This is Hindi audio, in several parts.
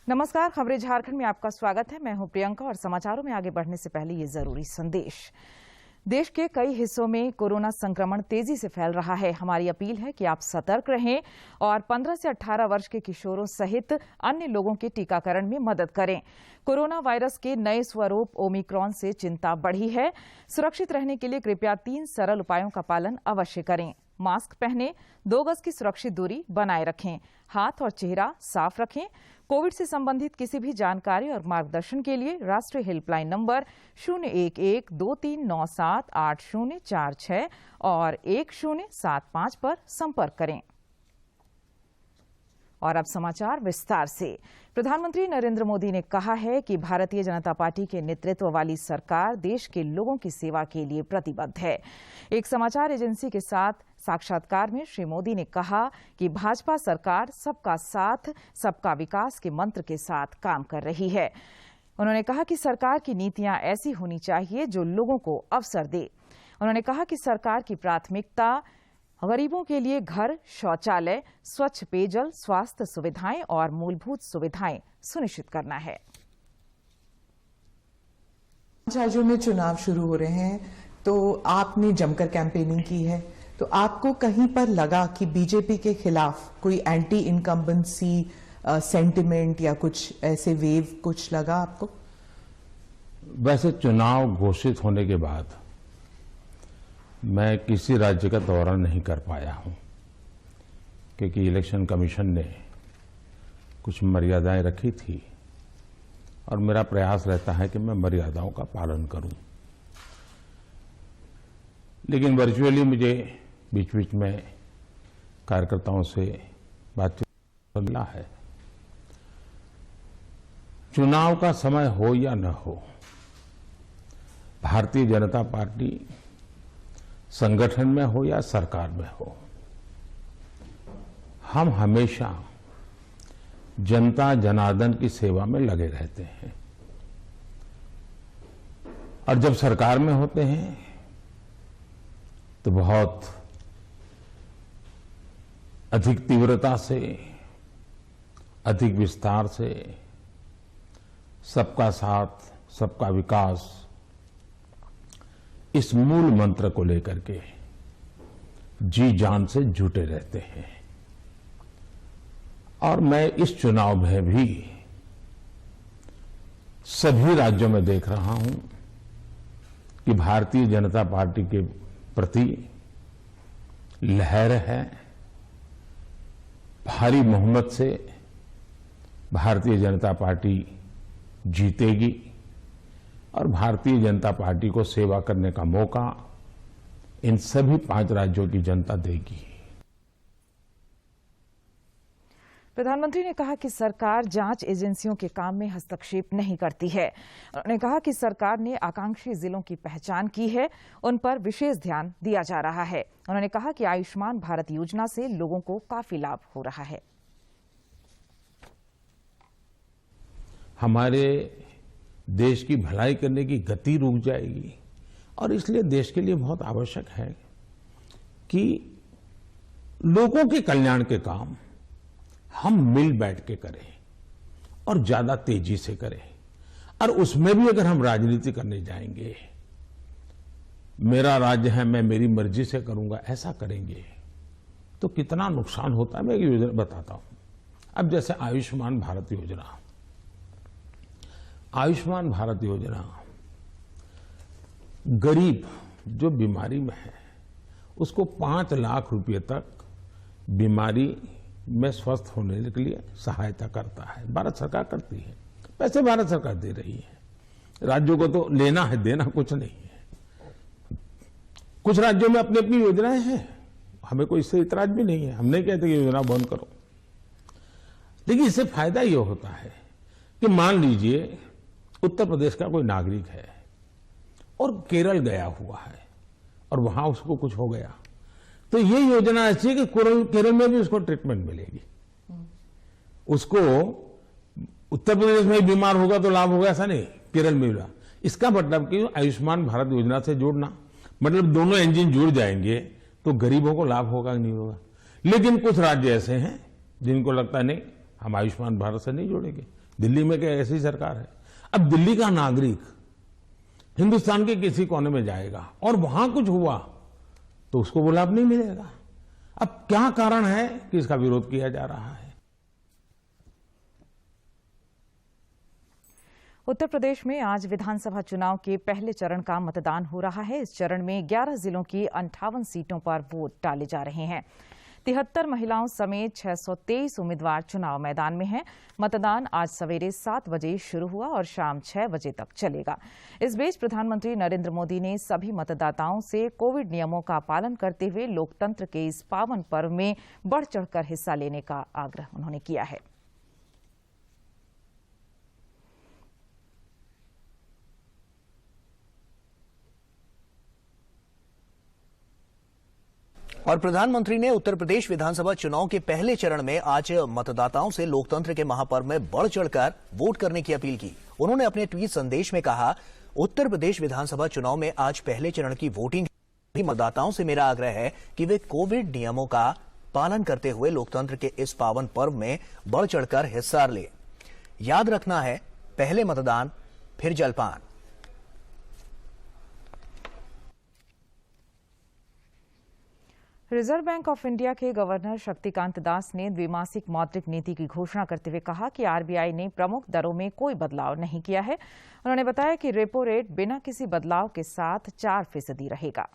नमस्कार, खबरें झारखंड में आपका स्वागत है। मैं हूं प्रियंका और समाचारों में आगे बढ़ने से पहले ये जरूरी संदेश। देश के कई हिस्सों में कोरोना संक्रमण तेजी से फैल रहा है। हमारी अपील है कि आप सतर्क रहें और 15 से 18 वर्ष के किशोरों सहित अन्य लोगों के टीकाकरण में मदद करें। कोरोना वायरस के नए स्वरूप ओमिक्रॉन से चिंता बढ़ी है। सुरक्षित रहने के लिए कृपया 3 सरल उपायों का पालन अवश्य करें। मास्क पहनें, 2 गज की सुरक्षित दूरी बनाए रखें, हाथ और चेहरा साफ रखें। कोविड से संबंधित किसी भी जानकारी और मार्गदर्शन के लिए राष्ट्रीय हेल्पलाइन नंबर 011-2397-8046 और 1075 पर संपर्क करें। और अब समाचार विस्तार से। प्रधानमंत्री नरेंद्र मोदी ने कहा है कि भारतीय जनता पार्टी के नेतृत्व वाली सरकार देश के लोगों की सेवा के लिए प्रतिबद्ध है। एक समाचार एजेंसी के साथ साक्षात्कार में श्री मोदी ने कहा कि भाजपा सरकार सबका साथ, सबका विकास के मंत्र के साथ काम कर रही है। उन्होंने कहा कि सरकार की नीतियां ऐसी होनी चाहिए जो लोगों को अवसर दे। उन्होंने कहा कि सरकार की प्राथमिकता गरीबों के लिए घर, शौचालय, स्वच्छ पेयजल, स्वास्थ्य सुविधाएं और मूलभूत सुविधाएं सुनिश्चित करना है। राज्यों में चुनाव शुरू हो रहे हैं तो आपने जमकर कैंपेनिंग की है, तो आपको कहीं पर लगा कि बीजेपी के खिलाफ कोई एंटी इनकम्बेंसी सेंटिमेंट या कुछ ऐसे वेव कुछ लगा आपको? वैसे चुनाव घोषित होने के बाद मैं किसी राज्य का दौरा नहीं कर पाया हूं, क्योंकि इलेक्शन कमीशन ने कुछ मर्यादाएं रखी थी और मेरा प्रयास रहता है कि मैं मर्यादाओं का पालन करूं। लेकिन वर्चुअली मुझे बीच बीच में कार्यकर्ताओं से बातचीत मिला है। चुनाव का समय हो या न हो, भारतीय जनता पार्टी संगठन में हो या सरकार में हो, हम हमेशा जनता जनार्दन की सेवा में लगे रहते हैं। और जब सरकार में होते हैं तो बहुत अधिक तीव्रता से, अधिक विस्तार से सबका साथ, सबका विकास, इस मूल मंत्र को लेकर के जी जान से जुटे रहते हैं। और मैं इस चुनाव में भी सभी राज्यों में देख रहा हूं कि भारतीय जनता पार्टी के प्रति लहर है। भारी बहुमत से भारतीय जनता पार्टी जीतेगी और भारतीय जनता पार्टी को सेवा करने का मौका इन सभी 5 राज्यों की जनता देगी। प्रधानमंत्री ने कहा कि सरकार जांच एजेंसियों के काम में हस्तक्षेप नहीं करती है। उन्होंने कहा कि सरकार ने आकांक्षी जिलों की पहचान की है, उन पर विशेष ध्यान दिया जा रहा है। उन्होंने कहा कि आयुष्मान भारत योजना से लोगों को काफी लाभ हो रहा है। हमारे देश की भलाई करने की गति रुक जाएगी और इसलिए देश के लिए बहुत आवश्यक है कि लोगों के कल्याण के काम हम मिल बैठ के करें और ज्यादा तेजी से करें। और उसमें भी अगर हम राजनीति करने जाएंगे, मेरा राज्य है, मैं मेरी मर्जी से करूंगा, ऐसा करेंगे तो कितना नुकसान होता है मैं एक योजना बताता हूं। अब जैसे आयुष्मान भारत योजना, आयुष्मान भारत योजना गरीब जो बीमारी में है उसको 5 लाख रुपए तक बीमारी में स्वस्थ होने के लिए सहायता करता है। भारत सरकार करती है, पैसे भारत सरकार दे रही है। राज्यों को तो लेना है, देना कुछ नहीं है। कुछ राज्यों में अपनी अपनी योजनाएं हैं, हमें कोई इससे इतराज भी नहीं है। हम नहीं कहते कि योजना बंद करो, लेकिन इससे फायदा ये होता है कि मान लीजिए उत्तर प्रदेश का कोई नागरिक है और केरल गया हुआ है और वहां उसको कुछ हो गया, तो ये योजना ऐसी है कि केरल में भी उसको ट्रीटमेंट मिलेगी। उसको उत्तर प्रदेश में बीमार होगा तो लाभ होगा, ऐसा नहीं, केरल में भी। इसका मतलब कि आयुष्मान भारत योजना से जोड़ना मतलब दोनों इंजन जुड़ जाएंगे तो गरीबों को लाभ होगा नहीं होगा। लेकिन कुछ राज्य ऐसे हैं जिनको लगता है नहीं, हम आयुष्मान भारत से नहीं जोड़ेंगे, दिल्ली में क्या ऐसी सरकार है? अब दिल्ली का नागरिक हिंदुस्तान के किसी कोने में जाएगा और वहां कुछ हुआ तो उसको वो लाभ नहीं मिलेगा। अब क्या कारण है कि इसका विरोध किया जा रहा है? उत्तर प्रदेश में आज विधानसभा चुनाव के पहले चरण का मतदान हो रहा है। इस चरण में 11 जिलों की 58 सीटों पर वोट डाले जा रहे हैं। 73 महिलाओं समेत 623 उम्मीदवार चुनाव मैदान में हैं। मतदान आज सवेरे 7 बजे शुरू हुआ और शाम 6 बजे तक चलेगा। इस बीच प्रधानमंत्री नरेंद्र मोदी ने सभी मतदाताओं से कोविड नियमों का पालन करते हुए लोकतंत्र के इस पावन पर्व में बढ़ चढ़कर हिस्सा लेने का आग्रह उन्होंने किया है। और प्रधानमंत्री ने उत्तर प्रदेश विधानसभा चुनाव के पहले चरण में आज मतदाताओं से लोकतंत्र के महापर्व में बढ़ चढ़कर वोट करने की अपील की। उन्होंने अपने ट्वीट संदेश में कहा, उत्तर प्रदेश विधानसभा चुनाव में आज पहले चरण की वोटिंग मतदाताओं से मेरा आग्रह है कि वे कोविड नियमों का पालन करते हुए लोकतंत्र के इस पावन पर्व में बढ़ चढ़कर हिस्सा लें। याद रखना है, पहले मतदान फिर जलपान। रिजर्व बैंक ऑफ इंडिया के गवर्नर शक्तिकांत दास ने द्विमासिक मौद्रिक नीति की घोषणा करते हुए कहा कि आरबीआई ने प्रमुख दरों में कोई बदलाव नहीं किया है। उन्होंने बताया कि रेपो रेट बिना किसी बदलाव के साथ 4% रहेगा।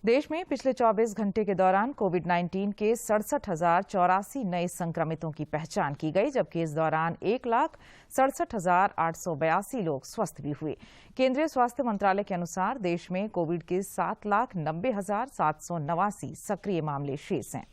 देश में पिछले 24 घंटे के दौरान कोविड-19 के 67,084 नए संक्रमितों की पहचान की गई, जबकि इस दौरान 1,67,882 लोग स्वस्थ भी हुए। केंद्रीय स्वास्थ्य मंत्रालय के अनुसार देश में कोविड के 7,90,789 सक्रिय मामले शेष हैं।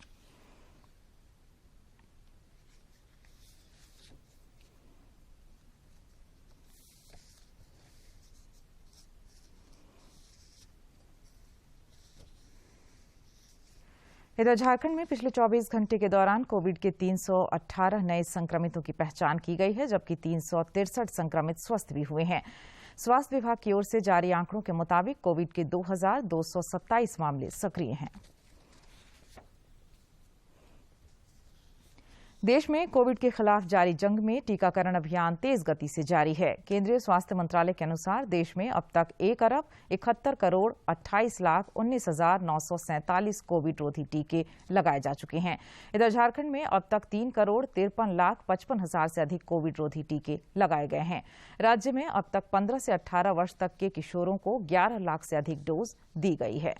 इधर झारखंड में पिछले 24 घंटे के दौरान कोविड के 318 नए संक्रमितों की पहचान की गई है, जबकि 363 संक्रमित स्वस्थ भी हुए हैं। स्वास्थ्य विभाग की ओर से जारी आंकड़ों के मुताबिक कोविड के 2,227 मामले सक्रिय हैं। देश में कोविड के खिलाफ जारी जंग में टीकाकरण अभियान तेज गति से जारी है। केंद्रीय स्वास्थ्य मंत्रालय के अनुसार देश में अब तक 1,71,28,19,947 कोविड रोधी टीके लगाए जा चुके हैं। इधर झारखंड में अब तक 3,53,55,000 से अधिक कोविड रोधी टीके लगाए गए हैं। राज्य में अब तक 15 से 18 वर्ष तक के किशोरों को 11 लाख से अधिक डोज दी गई है।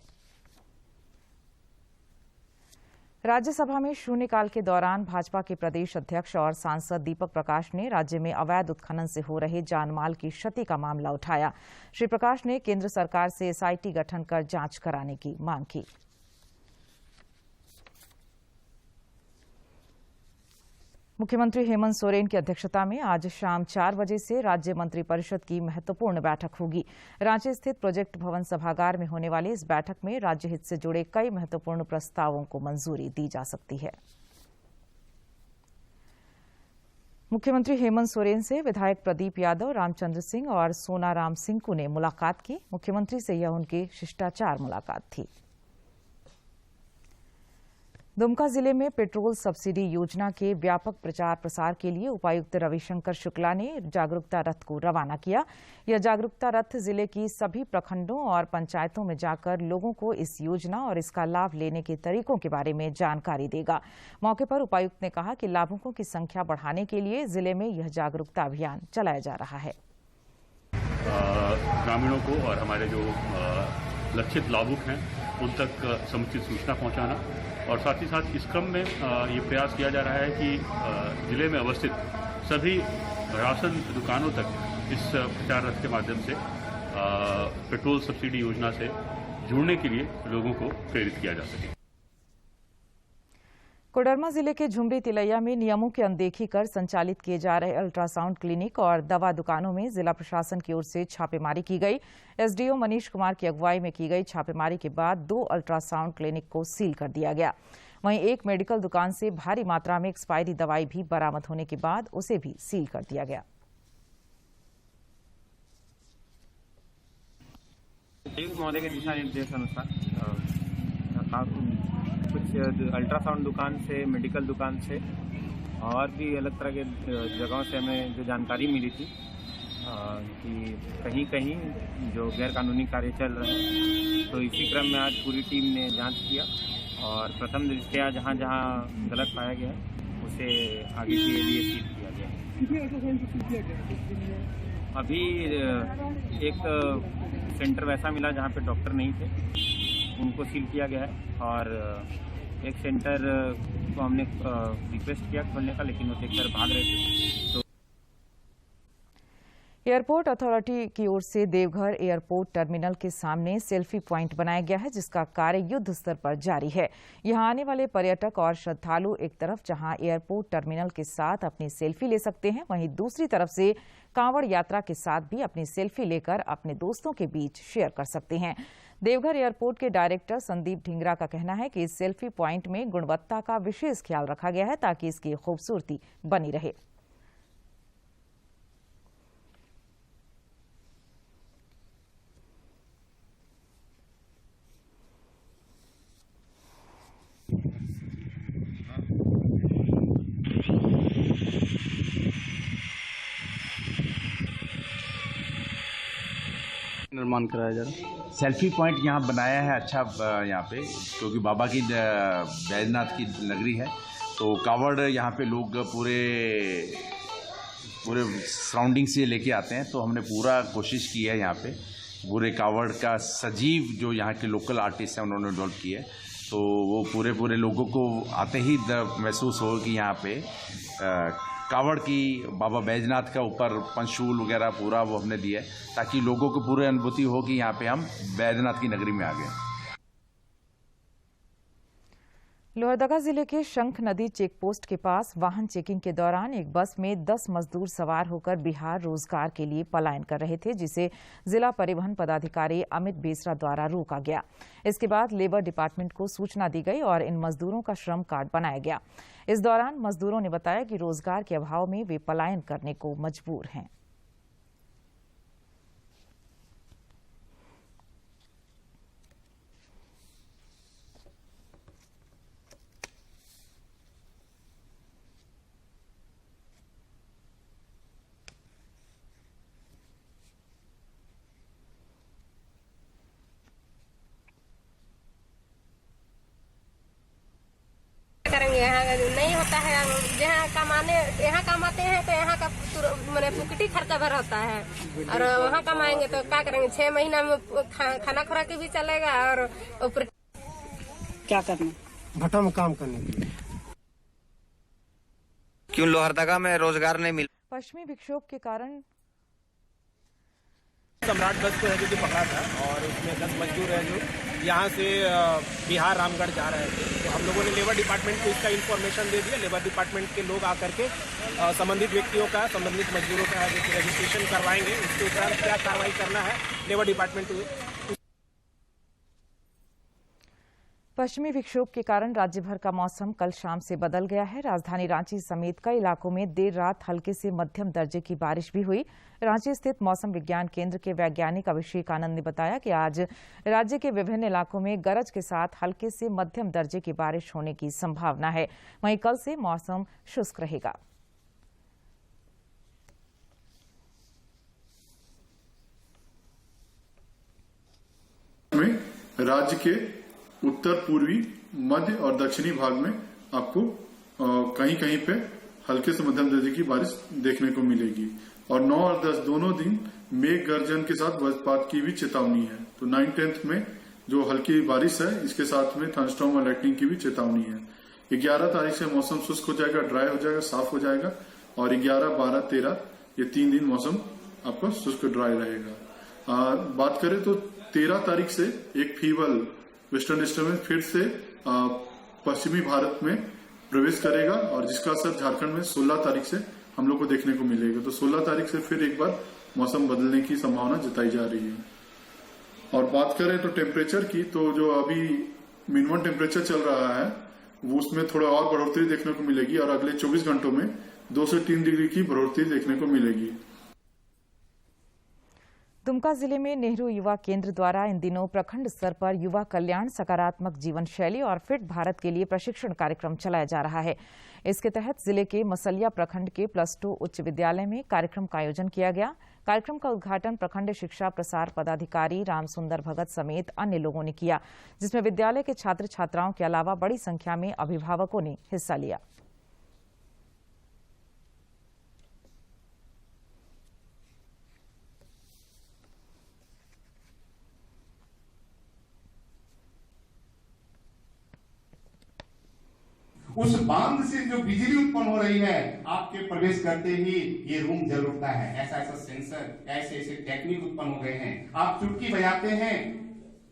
राज्यसभा में शून्यकाल के दौरान भाजपा के प्रदेश अध्यक्ष और सांसद दीपक प्रकाश ने राज्य में अवैध उत्खनन से हो रहे जानमाल की क्षति का मामला उठाया। श्री प्रकाश ने केंद्र सरकार से एसआईटी गठन कर जांच कराने की मांग की। मुख्यमंत्री हेमंत सोरेन की अध्यक्षता में आज शाम 4 बजे से राज्य मंत्रिपरिषद की महत्वपूर्ण बैठक होगी। रांची स्थित प्रोजेक्ट भवन सभागार में होने वाली इस बैठक में राज्य हित से जुड़े कई महत्वपूर्ण प्रस्तावों को मंजूरी दी जा सकती है। मुख्यमंत्री हेमंत सोरेन से विधायक प्रदीप यादव, रामचंद्र सिंह और सोनाराम सिंकू ने मुलाकात की। मुख्यमंत्री से यह उनकी शिष्टाचार मुलाकात थी। दुमका जिले में पेट्रोल सब्सिडी योजना के व्यापक प्रचार प्रसार के लिए उपायुक्त रविशंकर शुक्ला ने जागरूकता रथ को रवाना किया। यह जागरूकता रथ जिले की सभी प्रखंडों और पंचायतों में जाकर लोगों को इस योजना और इसका लाभ लेने के तरीकों के बारे में जानकारी देगा। मौके पर उपायुक्त ने कहा कि लाभुकों की संख्या बढ़ाने के लिए जिले में यह जागरूकता अभियान चलाया जा रहा है। ग्रामीणों को और हमारे जो लक्षित लाभुक हैं उन तक समुचित सूचना पहुंचाना और साथ ही साथ इस क्रम में ये प्रयास किया जा रहा है कि जिले में अवस्थित सभी राशन दुकानों तक इस प्रचार रथ के माध्यम से पेट्रोल सब्सिडी योजना से जुड़ने के लिए लोगों को प्रेरित किया जा सके। कोडरमा जिले के झुमरी तिलैया में नियमों की अनदेखी कर संचालित किए जा रहे अल्ट्रासाउंड क्लिनिक और दवा दुकानों में जिला प्रशासन की ओर से छापेमारी की गई। एसडीओ मनीष कुमार की अगुवाई में की गई छापेमारी के बाद 2 अल्ट्रासाउंड क्लिनिक को सील कर दिया गया। वहीं एक मेडिकल दुकान से भारी मात्रा में एक्सपायरी दवाई भी बरामद होने के बाद उसे भी सील कर दिया गया। आयुक्त महोदय के दिशा निर्देशानुसार कुछ अल्ट्रासाउंड दुकान से, मेडिकल दुकान से और भी अलग तरह के जगहों से हमें जो जानकारी मिली थी कि कहीं कहीं जो गैरकानूनी कार्य चल रहे हैं। तो इसी क्रम में आज पूरी टीम ने जांच किया और प्रथम दृष्टया जहां जहां गलत पाया गया है उसे आगे के लिए सील किया गया है। कितने अल्ट्रासाउंड को सील किया गया? अभी एक सेंटर वैसा मिला जहां पे डॉक्टर नहीं थे, उनको सील किया गया है और एक सेंटर को हमने रिक्वेस्ट किया खोलने का, लेकिन वो देखकर भाग रहे थे। तो एयरपोर्ट अथॉरिटी की ओर से देवघर एयरपोर्ट टर्मिनल के सामने सेल्फी प्वाइंट बनाया गया है, जिसका कार्य युद्ध स्तर पर जारी है। यहां आने वाले पर्यटक और श्रद्धालु एक तरफ जहां एयरपोर्ट टर्मिनल के साथ अपनी सेल्फी ले सकते हैं, वहीं दूसरी तरफ से कांवड़ यात्रा के साथ भी अपनी सेल्फी लेकर अपने दोस्तों के बीच शेयर कर सकते हैं। देवघर एयरपोर्ट के डायरेक्टर संदीप ढींगरा का कहना है कि इस सेल्फी प्वाइंट में गुणवत्ता का विशेष ख्याल रखा गया है ताकि इसकी खूबसूरती बनी रहे। निर्माण कराया जा रहा है। सेल्फी पॉइंट यहाँ बनाया है अच्छा यहाँ पे, क्योंकि बाबा की बैजनाथ की नगरी है, तो कावड़ यहाँ पे लोग पूरे सराउंडिंग से लेके आते हैं। तो हमने पूरा कोशिश की है यहाँ पे पूरे कावड़ का सजीव जो यहाँ के लोकल आर्टिस्ट हैं उन्होंने डेवलप किया है, तो वो पूरे लोगों को आते ही महसूस हो कि यहाँ पे कावड़ की बाबा बैजनाथ का ऊपर पंचशूल वगैरह पूरा वो हमने दिया है, ताकि लोगों को पूरी अनुभूति हो कि यहाँ पे हम बैजनाथ की नगरी में आ गए। लोहरदगा जिले के शंख नदी चेक पोस्ट के पास वाहन चेकिंग के दौरान एक बस में 10 मजदूर सवार होकर बिहार रोजगार के लिए पलायन कर रहे थे, जिसे जिला परिवहन पदाधिकारी अमित बेसरा द्वारा रोका गया। इसके बाद लेबर डिपार्टमेंट को सूचना दी गई और इन मजदूरों का श्रम कार्ड बनाया गया। इस दौरान मजदूरों ने बताया कि रोजगार के अभाव में वे पलायन करने को मजबूर हैं। करेंगे, यहाँ नहीं होता है। यहाँ कमाते हैं तो यहाँ का मैंने पुकटी खर्चा भर होता है, और वहाँ कमाएंगे तो क्या करेंगे। 6 महीना में खाना खुराकी भी चलेगा और ऊपर क्या करना, भट्टा में काम करने के लिए। क्यों लोहरदगा में रोजगार नहीं मिल? पश्चिमी विक्षोभ के कारण सम्राट बस को है जो पकड़ा था और उसमें 10 मजदूर है जो यहाँ से बिहार रामगढ़ जा रहे थे। तो हम लोगों ने लेबर डिपार्टमेंट को इसका इन्फॉर्मेशन दे दिया। लेबर डिपार्टमेंट के लोग आकर के संबंधित व्यक्तियों का, संबंधित मजदूरों का रजिस्ट्रेशन करवाएंगे। उसके उपरांत क्या कार्रवाई करना है लेबर डिपार्टमेंट। पश्चिमी विक्षोभ के कारण राज्य भर का मौसम कल शाम से बदल गया है। राजधानी रांची समेत कई इलाकों में देर रात हल्के से मध्यम दर्जे की बारिश भी हुई। रांची स्थित मौसम विज्ञान केंद्र के वैज्ञानिक अभिषेक आनंद ने बताया कि आज राज्य के विभिन्न इलाकों में गरज के साथ हल्के से मध्यम दर्जे की बारिश होने की संभावना है। वहीं कल से मौसम शुष्क रहेगा। राज्य के उत्तर पूर्वी, मध्य और दक्षिणी भाग में आपको कहीं कहीं पे हल्के से मध्यम दर्जे की बारिश देखने को मिलेगी और 9 और 10 दोनों दिन मेघ गर्जन के साथ वज्रपात की भी चेतावनी है। तो 9-10 में जो हल्की बारिश है इसके साथ में थंडरस्टॉर्म और लाइटनिंग की भी चेतावनी है। 11 तारीख से मौसम शुष्क हो जाएगा, ड्राई हो जाएगा, साफ हो जाएगा और 11, 12, 13 ये 3 दिन मौसम आपका शुष्क ड्राई रहेगा। बात करें तो 13 तारीख से एक फीवल वेस्टर्न डिस्टर्बेंस फिर से पश्चिमी भारत में प्रवेश करेगा और जिसका असर झारखंड में 16 तारीख से हम लोग को देखने को मिलेगा। तो 16 तारीख से फिर एक बार मौसम बदलने की संभावना जताई जा रही है। और बात करें तो टेम्परेचर की, तो जो अभी मिनिमम टेम्परेचर चल रहा है वो उसमें थोड़ा और बढ़ोतरी देखने को मिलेगी और अगले 24 घंटों में 2 से 3 डिग्री की बढ़ोतरी देखने को मिलेगी। दुमका जिले में नेहरू युवा केंद्र द्वारा इन दिनों प्रखंड स्तर पर युवा कल्याण, सकारात्मक जीवन शैली और फिट भारत के लिए प्रशिक्षण कार्यक्रम चलाया जा रहा है। इसके तहत जिले के मसलिया प्रखंड के +2 उच्च विद्यालय में कार्यक्रम का आयोजन किया गया। कार्यक्रम का उद्घाटन प्रखंड शिक्षा प्रसार पदाधिकारी रामसुंदर भगत समेत अन्य लोगों ने किया, जिसमें विद्यालय के छात्र छात्राओं के अलावा बड़ी संख्या में अभिभावकों ने हिस्सा लिया। उस बांध से जो बिजली उत्पन्न हो रही है, आपके प्रवेश करते ही ये रूम जल उठता है। ऐसा ऐसा सेंसर, ऐसे ऐसे टेक्निक उत्पन्न हो गए हैं। आप चुटकी बजाते हैं,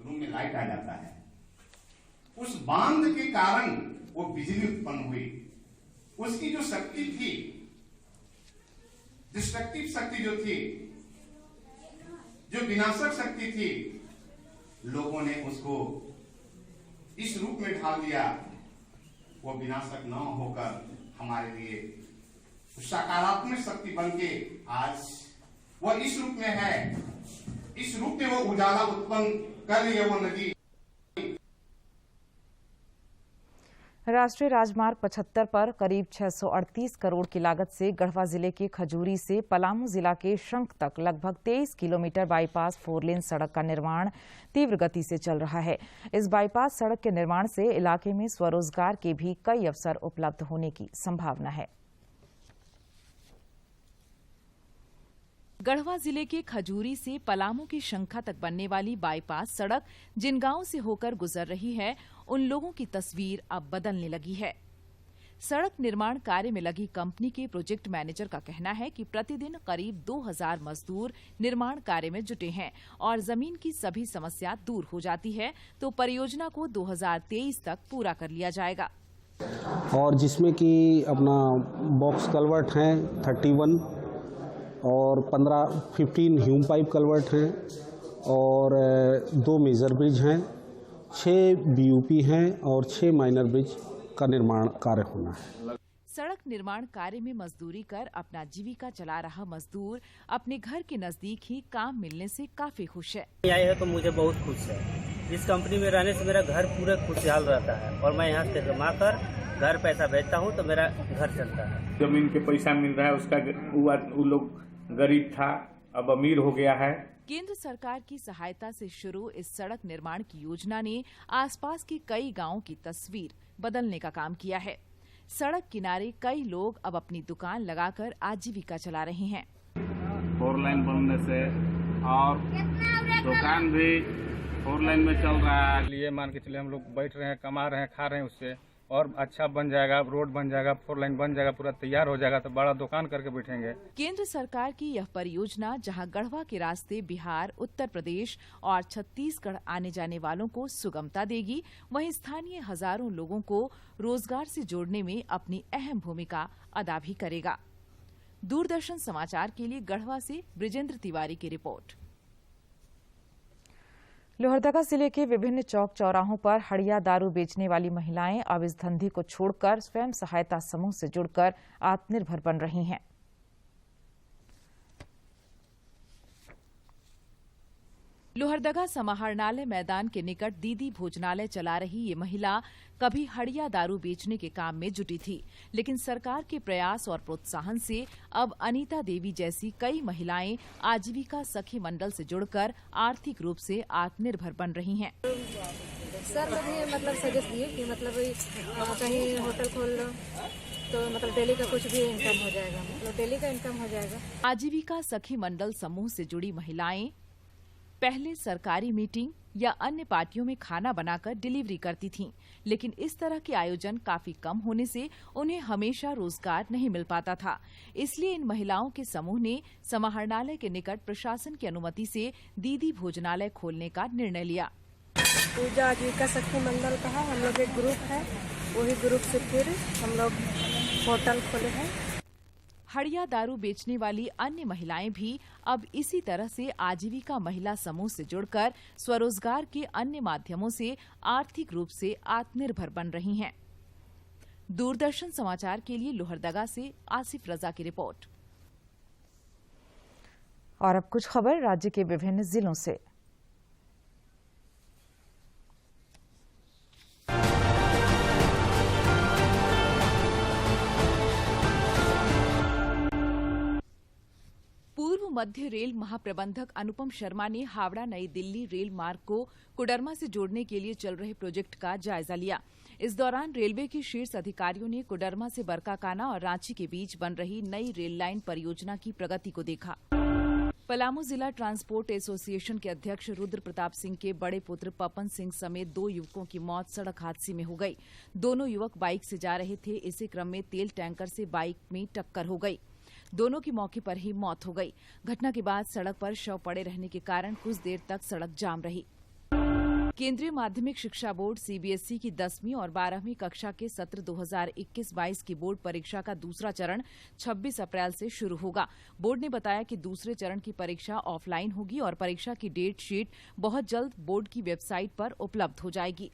रूम में लाइट आ जाता है। उस बांध के कारण वो बिजली उत्पन्न हुई। उसकी जो शक्ति थी, डिस्ट्रक्टिव शक्ति जो थी, जो विनाशक शक्ति थी, लोगों ने उसको इस रूप में ढाल दिया। वो विनाशक न होकर हमारे लिए सकारात्मक शक्ति बन के आज वो इस रूप में है। इस रूप में वो उजाला उत्पन्न कर रही है वो नदी। राष्ट्रीय राजमार्ग 75 पर करीब 638 करोड़ की लागत से गढ़वा जिले के खजूरी से पलामू जिला के शंख तक लगभग 23 किलोमीटर बाईपास 4 लेन सड़क का निर्माण तीव्र गति से चल रहा है। इस बाईपास सड़क के निर्माण से इलाके में स्वरोजगार के भी कई अवसर उपलब्ध होने की संभावना है। गढ़वा जिले के खजूरी से पलामू की शंखा तक बनने वाली बाईपास सड़क जिन गांवों से होकर गुजर रही है, उन लोगों की तस्वीर अब बदलने लगी है। सड़क निर्माण कार्य में लगी कंपनी के प्रोजेक्ट मैनेजर का कहना है कि प्रतिदिन करीब 2000 मजदूर निर्माण कार्य में जुटे हैं और जमीन की सभी समस्या दूर हो जाती है तो परियोजना को 2023 तक पूरा कर लिया जाएगा। और जिसमें कि अपना बॉक्स कलवर्ट हैं 31 और 15 ह्यूम पाइप कलवर्ट हैं और 2 मेजर ब्रिज हैं, 6 बीयूपी हैं और 6 माइनर ब्रिज का निर्माण कार्य होना है। सड़क निर्माण कार्य में मजदूरी कर अपना जीविका चला रहा मजदूर अपने घर के नजदीक ही काम मिलने से काफी खुश है। आए हैं तो मुझे बहुत खुश है। इस कंपनी में रहने से मेरा घर पूरा खुशहाल रहता है और मैं यहाँ से कमा कर घर पैसा भेजता हूँ तो मेरा घर चलता है। जमीन के पैसा मिल रहा है, उसका वो लोग गरीब था अब अमीर हो गया है। केंद्र सरकार की सहायता से शुरू इस सड़क निर्माण की योजना ने आसपास के कई गांवों की तस्वीर बदलने का काम किया है। सड़क किनारे कई लोग अब अपनी दुकान लगाकर आजीविका चला रहे हैं। 4 लाइन बनने से और दुकान भी 4 लाइन में चल रहा है। ये मान के चले हम लोग बैठ रहे हैं, कमा रहे हैं, खा रहे हैं, उससे और अच्छा बन जाएगा, रोड बन जाएगा, 4 लाइन बन जाएगा, पूरा तैयार हो जाएगा तो बड़ा दुकान करके बैठेंगे। केंद्र सरकार की यह परियोजना जहां गढ़वा के रास्ते बिहार, उत्तर प्रदेश और छत्तीसगढ़ आने जाने वालों को सुगमता देगी, वहीं स्थानीय हजारों लोगों को रोजगार से जोड़ने में अपनी अहम भूमिका अदा भी करेगा। दूरदर्शन समाचार के लिए गढ़वा से ब्रिजेंद्र तिवारी की रिपोर्ट। लोहरदगा जिले के विभिन्न चौक चौराहों पर हड़िया दारू बेचने वाली महिलाएं अब इस धंधे को छोड़कर स्वयं सहायता समूह से जुड़कर आत्मनिर्भर बन रही हैं। लोहरदगा समाहरणालय मैदान के निकट दीदी भोजनालय चला रही ये महिला कभी हड़िया दारू बेचने के काम में जुटी थी, लेकिन सरकार के प्रयास और प्रोत्साहन से अब अनीता देवी जैसी कई महिलाएं आजीविका सखी मंडल से जुड़कर आर्थिक रूप से आत्मनिर्भर बन रही हैं। सर मुझे सजेस्ट दिए कि कहीं होटल खोल लो तो डेली का कुछ भी इनकम हो जाएगा, डेली का इनकम हो जाएगा। आजीविका सखी मंडल समूह से जुड़ी महिलाएं पहले सरकारी मीटिंग या अन्य पार्टियों में खाना बनाकर डिलीवरी करती थीं, लेकिन इस तरह के आयोजन काफी कम होने से उन्हें हमेशा रोजगार नहीं मिल पाता था। इसलिए इन महिलाओं के समूह ने समाहरणालय के निकट प्रशासन की अनुमति से दीदी भोजनालय खोलने का निर्णय लिया। पूजा आजीविका सखी मंडल का है, हम लोग एक ग्रुप है, वही ग्रुप से फिर हम लोग होटल खोले हैं। हड़िया दारू बेचने वाली अन्य महिलाएं भी अब इसी तरह से आजीविका महिला समूह से जुड़कर स्वरोजगार के अन्य माध्यमों से आर्थिक रूप से आत्मनिर्भर बन रही हैं। दूरदर्शन समाचार के लिए लोहरदगा से आसिफ रजा की रिपोर्ट। और अब कुछ खबर राज्य के विभिन्न जिलों से। पूर्व मध्य रेल महाप्रबंधक अनुपम शर्मा ने हावड़ा नई दिल्ली रेल मार्ग को कोडरमा से जोड़ने के लिए चल रहे प्रोजेक्ट का जायजा लिया। इस दौरान रेलवे के शीर्ष अधिकारियों ने कोडरमा से बरकाकाना और रांची के बीच बन रही नई रेल लाइन परियोजना की प्रगति को देखा। पलामू जिला ट्रांसपोर्ट एसोसिएशन के अध्यक्ष रुद्र प्रताप सिंह के बड़े पुत्र पपन सिंह समेत 2 युवकों की मौत सड़क हादसे में हो गई। दोनों युवक बाइक से जा रहे थे। इसी क्रम में तेल टैंकर से बाइक में टक्कर हो गई। दोनों की मौके पर ही मौत हो गई। घटना के बाद सड़क पर शव पड़े रहने के कारण कुछ देर तक सड़क जाम रही। केंद्रीय माध्यमिक शिक्षा बोर्ड सीबीएसई की 10वीं और 12वीं कक्षा के सत्र 2021-22 की बोर्ड परीक्षा का दूसरा चरण 26 अप्रैल से शुरू होगा। बोर्ड ने बताया कि दूसरे चरण की परीक्षा ऑफलाइन होगी और परीक्षा की डेट शीट बहुत जल्द बोर्ड की वेबसाइट पर उपलब्ध हो जाएगी।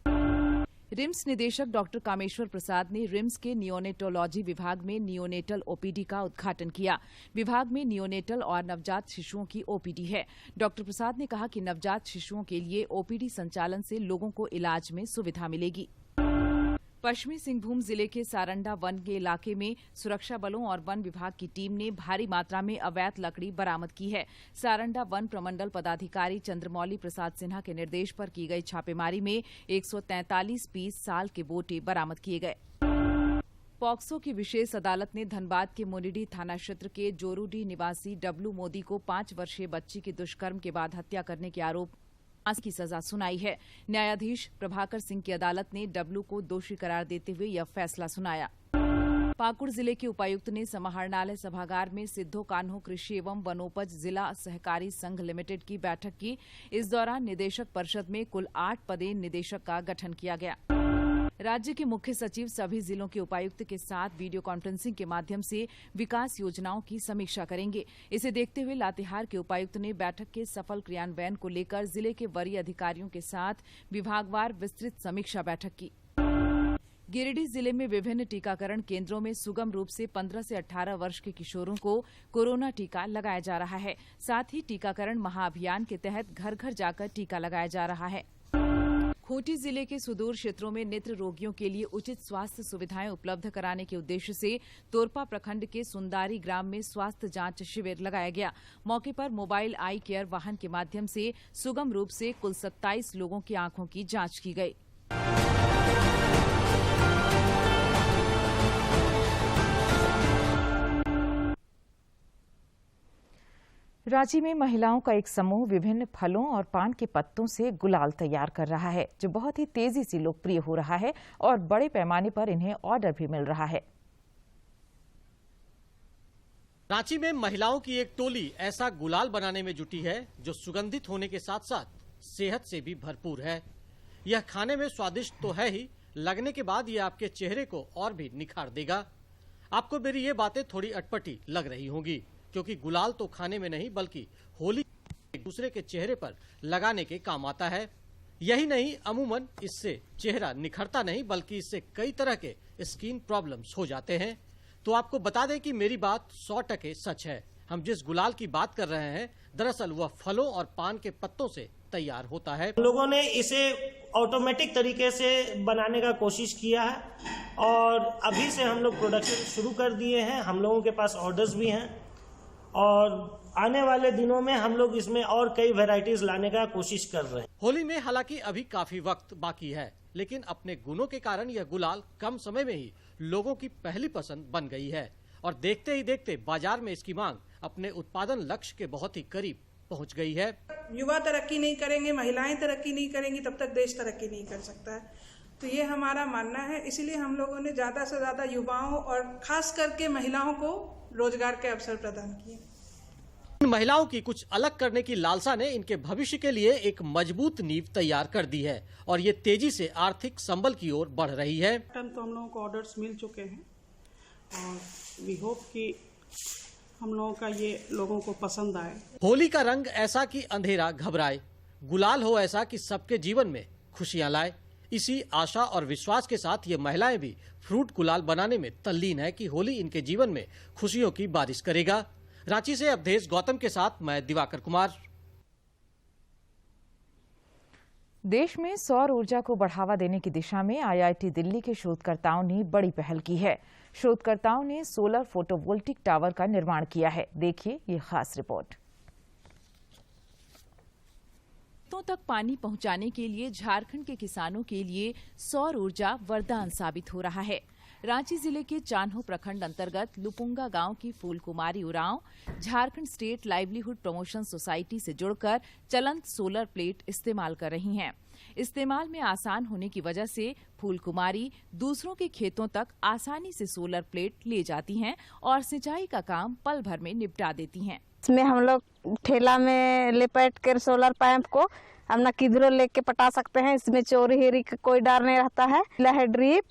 रिम्स निदेशक डॉक्टर कामेश्वर प्रसाद ने रिम्स के नियोनेटोलॉजी विभाग में नियोनेटल ओपीडी का उद्घाटन किया। विभाग में नियोनेटल और नवजात शिशुओं की ओपीडी है। डॉक्टर प्रसाद ने कहा कि नवजात शिशुओं के लिए ओपीडी संचालन से लोगों को इलाज में सुविधा मिलेगी। पश्चिमी सिंहभूम जिले के सारंडा वन के इलाके में सुरक्षा बलों और वन विभाग की टीम ने भारी मात्रा में अवैध लकड़ी बरामद की है। सारंडा वन प्रमंडल पदाधिकारी चंद्रमौली प्रसाद सिन्हा के निर्देश पर की गई छापेमारी में 143 पीस साल के बोटे बरामद किए गए। पॉक्सो की विशेष अदालत ने धनबाद के मुनिडी थाना क्षेत्र के जोरूडी निवासी डब्लू मोदी को 5 वर्षीय बच्ची की दुष्कर्म के बाद हत्या करने के आरोप की सजा सुनाई है। न्यायाधीश प्रभाकर सिंह की अदालत ने डब्लू को दोषी करार देते हुए यह फैसला सुनाया। पाकुड़ जिले के उपायुक्त ने समाहरणालय सभागार में सिद्धो कान्हो कृषि एवं वनोपज जिला सहकारी संघ लिमिटेड की बैठक की। इस दौरान निदेशक परिषद में कुल 8 पदें निदेशक का गठन किया गया। राज्य के मुख्य सचिव सभी जिलों के उपायुक्त के साथ वीडियो कॉन्फ्रेंसिंग के माध्यम से विकास योजनाओं की समीक्षा करेंगे। इसे देखते हुए लातेहार के उपायुक्त ने बैठक के सफल क्रियान्वयन को लेकर जिले के वरीय अधिकारियों के साथ विभागवार विस्तृत समीक्षा बैठक की। गिरिडीह जिले में विभिन्न टीकाकरण केंद्रों में सुगम रूप से 15 से 18 वर्ष के किशोरों को कोरोना टीका लगाया जा रहा है। साथ ही टीकाकरण महाअभियान के तहत घर घर जाकर टीका लगाया जा रहा है। खूंटी जिले के सुदूर क्षेत्रों में नेत्र रोगियों के लिए उचित स्वास्थ्य सुविधाएं उपलब्ध कराने के उद्देश्य से तोरपा प्रखंड के सुंदारी ग्राम में स्वास्थ्य जांच शिविर लगाया गया। मौके पर मोबाइल आई केयर वाहन के माध्यम से सुगम रूप से कुल 27 लोगों की आंखों की जांच की गई। रांची में महिलाओं का एक समूह विभिन्न फलों और पान के पत्तों से गुलाल तैयार कर रहा है, जो बहुत ही तेजी से लोकप्रिय हो रहा है और बड़े पैमाने पर इन्हें ऑर्डर भी मिल रहा है। रांची में महिलाओं की एक टोली ऐसा गुलाल बनाने में जुटी है जो सुगंधित होने के साथ साथ सेहत से भी भरपूर है। यह खाने में स्वादिष्ट तो है ही, लगने के बाद यह आपके चेहरे को और भी निखार देगा। आपको मेरी ये बातें थोड़ी अटपटी लग रही होंगी, क्योंकि गुलाल तो खाने में नहीं बल्कि होली एक दूसरे के चेहरे पर लगाने के काम आता है। यही नहीं, अमूमन इससे चेहरा निखरता नहीं बल्कि इससे कई तरह के स्किन प्रॉब्लम्स हो जाते हैं। तो आपको बता दें कि मेरी बात 100% सच है। हम जिस गुलाल की बात कर रहे हैं दरअसल वह फलों और पान के पत्तों से तैयार होता है। लोगों ने इसे ऑटोमेटिक तरीके से बनाने का कोशिश किया है और अभी से हम लोग प्रोडक्शन शुरू कर दिए हैं। हम लोगों के पास ऑर्डर्स भी हैं और आने वाले दिनों में हम लोग इसमें और कई वैरायटीज लाने का कोशिश कर रहे हैं। होली में हालांकि अभी काफी वक्त बाकी है, लेकिन अपने गुणों के कारण यह गुलाल कम समय में ही लोगों की पहली पसंद बन गई है और देखते ही देखते बाजार में इसकी मांग अपने उत्पादन लक्ष्य के बहुत ही करीब पहुंच गई है। युवा तरक्की नहीं करेंगे, महिलाएं तरक्की नहीं करेंगी, तब तक देश तरक्की नहीं कर सकता है। तो ये हमारा मानना है। इसलिए हम लोगों ने ज्यादा से ज्यादा युवाओं और खास करके महिलाओं को रोजगार के अवसर प्रदान किए। इन महिलाओं की कुछ अलग करने की लालसा ने इनके भविष्य के लिए एक मजबूत नींव तैयार कर दी है और ये तेजी से आर्थिक संबल की ओर बढ़ रही है। तो हम लोगों को ऑर्डर्स मिल चुके हैं और वी होप कि हम लोगों का ये लोगों को पसंद आए। होली का रंग ऐसा कि अंधेरा घबराए, गुलाल हो ऐसा कि सबके जीवन में खुशियां लाए। इसी आशा और विश्वास के साथ ये महिलाएं भी फ्रूट गुलाल बनाने में तल्लीन है कि होली इनके जीवन में खुशियों की बारिश करेगा। रांची से अवधेश गौतम के साथ मैं दिवाकर कुमार। देश में सौर ऊर्जा को बढ़ावा देने की दिशा में आईआईटी दिल्ली के शोधकर्ताओं ने बड़ी पहल की है। शोधकर्ताओं ने सोलर फोटोवोल्टिक टावर का निर्माण किया है। देखिए ये खास रिपोर्ट। खेतों तक पानी पहुंचाने के लिए झारखंड के किसानों के लिए सौर ऊर्जा वरदान साबित हो रहा है। रांची जिले के चान्हो प्रखंड अंतर्गत लुपुंगा गांव की Phool Kumari Oraon Jharkhand state livelihood promotion society से जुड़कर चलंत सोलर प्लेट इस्तेमाल कर रही हैं। इस्तेमाल में आसान होने की वजह से फूल कुमारी दूसरों के खेतों तक आसानी से सोलर प्लेट ले जाती हैं और सिंचाई का काम पल भर में निपटा देती हैं। इसमें हम लोग ठेला में लिपट कर सोलर पैंप को अपना किधरों लेके पटा सकते हैं। इसमें चोरी हेरी का कोई डर नहीं रहता है। है ड्रिप,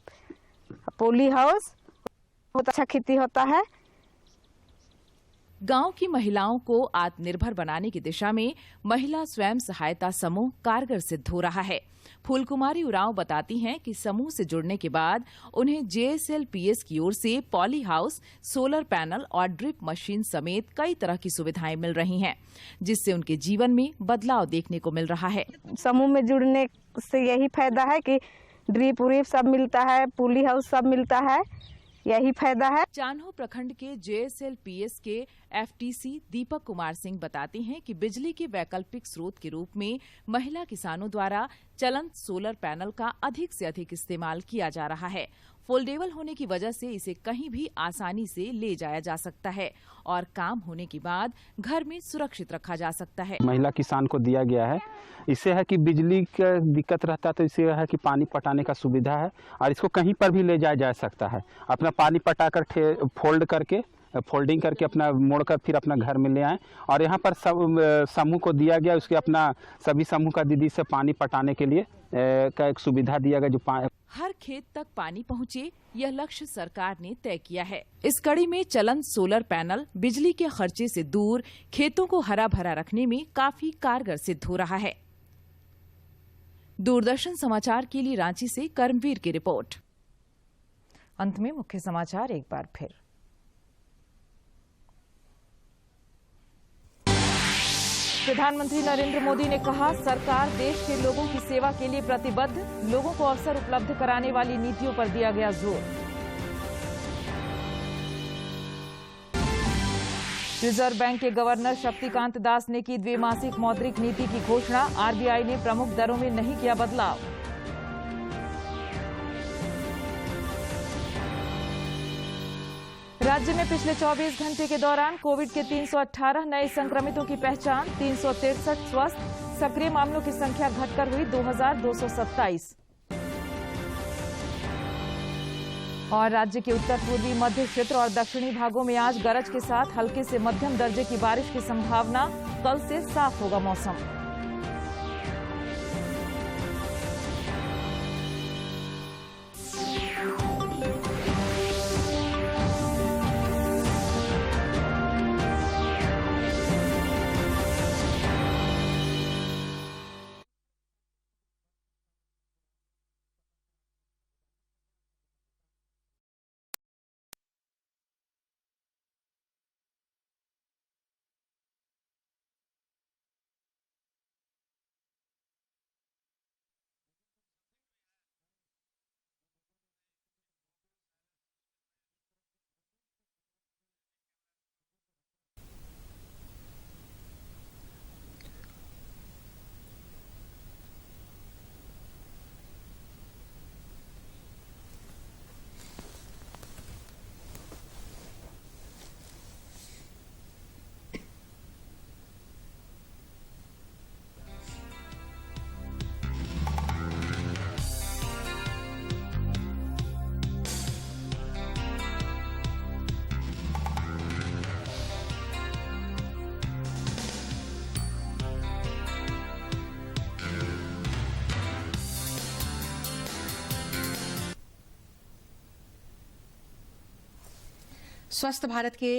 पोली हाउस, बहुत अच्छा खेती होता है। गांव की महिलाओं को आत्मनिर्भर बनाने की दिशा में महिला स्वयं सहायता समूह कारगर सिद्ध हो रहा है। फूलकुमारी उरांव बताती हैं कि समूह से जुड़ने के बाद उन्हें JSLPS की ओर से पॉली हाउस, सोलर पैनल और ड्रिप मशीन समेत कई तरह की सुविधाएं मिल रही हैं, जिससे उनके जीवन में बदलाव देखने को मिल रहा है। समूह में जुड़ने से यही फायदा है कि ड्रिप व्रिप सब मिलता है, पुली हाउस सब मिलता है, यही फायदा है। चान्हो प्रखंड के JSLPS के FTC दीपक कुमार सिंह बताते हैं कि बिजली के वैकल्पिक स्रोत के रूप में महिला किसानों द्वारा चलंत सोलर पैनल का अधिक से अधिक इस्तेमाल किया जा रहा है। फोल्डेबल होने की वजह से इसे कहीं भी आसानी से ले जाया जा सकता है और काम होने के बाद घर में सुरक्षित रखा जा सकता है। महिला किसान को दिया गया है। इससे है कि बिजली का दिक्कत रहता है तो इससे है कि पानी पटाने का सुविधा है और इसको कहीं पर भी ले जाया जा सकता है। अपना पानी पटाकर फोल्डिंग करके अपना मोड़कर फिर अपना घर में ले आए और यहाँ पर सब समूह को दिया गया। उसके अपना सभी समूह का दीदी से पानी पटाने के लिए का एक सुविधा दिया गया। जो हर खेत तक पानी पहुँचे, यह लक्ष्य सरकार ने तय किया है। इस कड़ी में चलंत सोलर पैनल बिजली के खर्चे से दूर खेतों को हरा भरा रखने में काफी कारगर सिद्ध हो रहा है। दूरदर्शन समाचार के लिए रांची से कर्मवीर की रिपोर्ट। अंत में मुख्य समाचार एक बार फिर। प्रधानमंत्री नरेंद्र मोदी ने कहा, सरकार देश के लोगों की सेवा के लिए प्रतिबद्ध, लोगों को अवसर उपलब्ध कराने वाली नीतियों पर दिया गया जोर। रिजर्व बैंक के गवर्नर शक्तिकांत दास ने की द्विमासिक मौद्रिक नीति की घोषणा। आरबीआई ने प्रमुख दरों में नहीं किया बदलाव। राज्य में पिछले 24 घंटे के दौरान कोविड के 318 नए संक्रमितों की पहचान, 363 स्वस्थ। सक्रिय मामलों की संख्या घटकर हुई 2227। और राज्य के उत्तर पूर्वी मध्य क्षेत्र और दक्षिणी भागों में आज गरज के साथ हल्के से मध्यम दर्जे की बारिश की संभावना। कल से साफ होगा मौसम। स्वस्थ भारत के